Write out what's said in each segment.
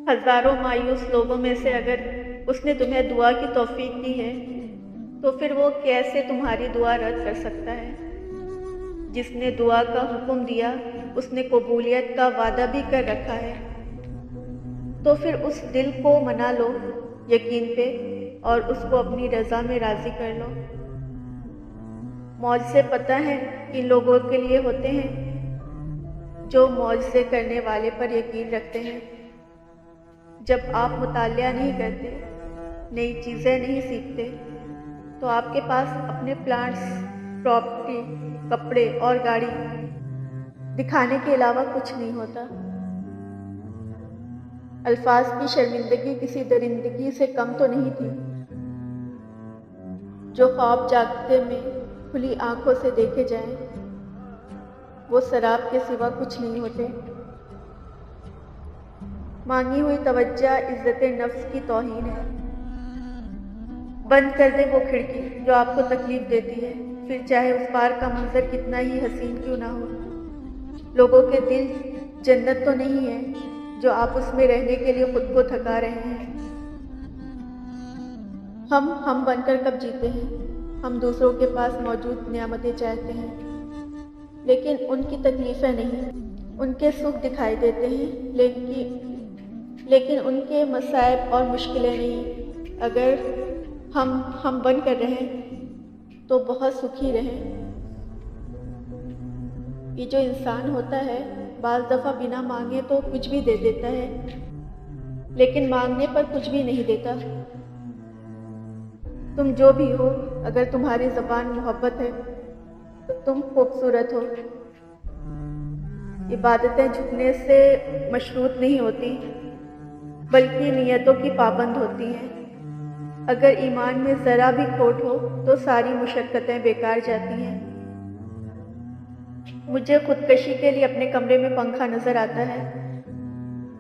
हज़ारों मायूस लोगों में से अगर उसने तुम्हें दुआ की तौफीक दी है, तो फिर वो कैसे तुम्हारी दुआ रद्द कर सकता है? जिसने दुआ का हुक्म दिया, उसने कबूलियत का वादा भी कर रखा है। तो फिर उस दिल को मना लो यकीन पे, और उसको अपनी रज़ा में राज़ी कर लो। मौजज़े पता है किन लोगों के लिए होते हैं? जो मौजज़े करने वाले पर यकीन रखते हैं। जब आप मुतालिया नहीं करते, नई चीज़ें नहीं सीखते, तो आपके पास अपने प्लांट्स, प्रॉपर्टी, कपड़े और गाड़ी दिखाने के अलावा कुछ नहीं होता। अल्फाज की शर्मिंदगी किसी दरिंदगी से कम तो नहीं थी। जो ख्वाब जागते में खुली आंखों से देखे जाएं, वो शराब के सिवा कुछ नहीं होते। मांगी हुई तवज्जो इज्जत नफ्स की तौहीन है। बंद कर दे वो खिड़की जो आपको तकलीफ देती है, फिर चाहे उस पार का मंजर कितना ही हसीन क्यों ना हो। लोगों के दिल जन्नत तो नहीं है जो आप उसमें रहने के लिए खुद को थका रहे हैं। हम बनकर कब जीते हैं? हम दूसरों के पास मौजूद नियामतें चाहते हैं, लेकिन उनकी तकलीफ़ें नहीं। उनके सुख दिखाई देते हैं, लेकिन उनके मसाइब और मुश्किलें नहीं। अगर हम बन कर रहें तो बहुत सुखी रहें। ये जो इंसान होता है, बाज़ दफ़ा बिना मांगे तो कुछ भी दे देता है, लेकिन मांगने पर कुछ भी नहीं देता। तुम जो भी हो, अगर तुम्हारी ज़बान मोहब्बत है तो तुम खूबसूरत हो। इबादतें झुकने से मशरूत नहीं होती, बल्कि नियतों की पाबंद होती हैं। अगर ईमान में ज़रा भी खोट हो तो सारी मुशक्क़तें बेकार जाती हैं। मुझे खुदकशी के लिए अपने कमरे में पंखा नज़र आता है,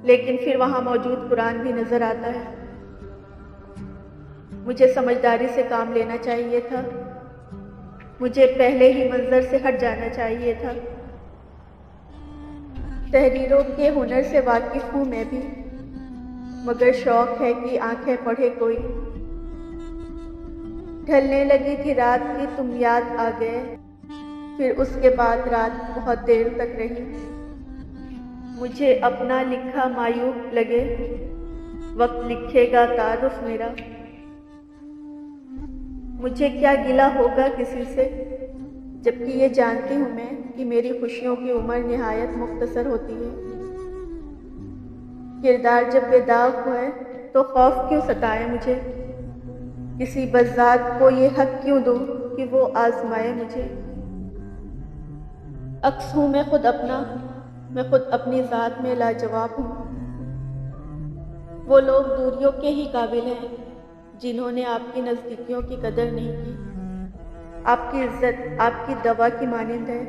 लेकिन फिर वहाँ मौजूद कुरान भी नज़र आता है। मुझे समझदारी से काम लेना चाहिए था। मुझे पहले ही मंजर से हट जाना चाहिए था। तहरीरों के हुनर से वाकिफ़ हूँ मैं भी, मगर शौक़ है कि आंखें पढ़े कोई। ढलने लगी थी रात की तुम याद आ गए, फिर उसके बाद रात बहुत देर तक रही। मुझे अपना लिखा मायूब लगे, वक्त लिखेगा तारुफ मेरा। मुझे क्या गिला होगा किसी से, जबकि ये जानती हूँ मैं कि मेरी खुशियों की उम्र निहायत मुख्तसर होती है। किरदार जब बेदाग हुए तो खौफ क्यों सताए मुझे? किसी बज़ात को ये हक क्यों दूँ कि वो आज़माए मुझे? अक्स हूँ मैं खुद अपना, मैं खुद अपनी ज़ात में लाजवाब हूँ। वो लोग दूरियों के ही काबिल हैं जिन्होंने आपकी नज़दीकियों की कदर नहीं की। आपकी इज़्ज़त आपकी दवा की मानिंद है,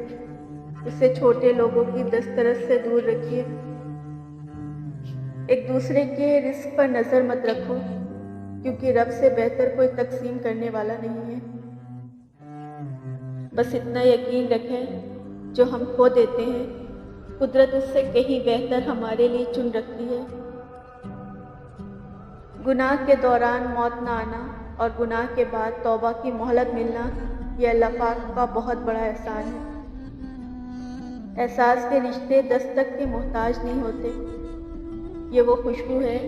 उसे छोटे लोगों की दस्तरस से दूर रखिए। एक दूसरे के रिस्क पर नज़र मत रखो, क्योंकि रब से बेहतर कोई तकसीम करने वाला नहीं है। बस इतना यकीन रखें, जो हम खो देते हैं, कुदरत उससे कहीं बेहतर हमारे लिए चुन रखती है। गुनाह के दौरान मौत न आना और गुनाह के बाद तौबा की मोहलत मिलना, ये अल्लाह पाक का बहुत बड़ा एहसान है। एहसास के रिश्ते दस्तक के मोहताज नहीं होते। ये वो खुशबू है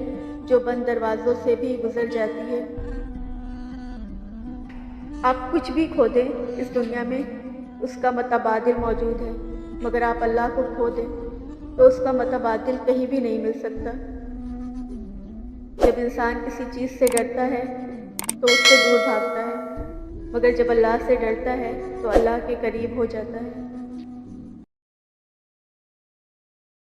जो बंद दरवाज़ों से भी गुजर जाती है। आप कुछ भी खो दें इस दुनिया में, उसका मतबादिल मौजूद है, मगर आप अल्लाह को खो दें तो उसका मतबादिल कहीं भी नहीं मिल सकता। जब इंसान किसी चीज़ से डरता है तो उससे दूर भागता है, मगर जब अल्लाह से डरता है तो अल्लाह के करीब हो जाता है।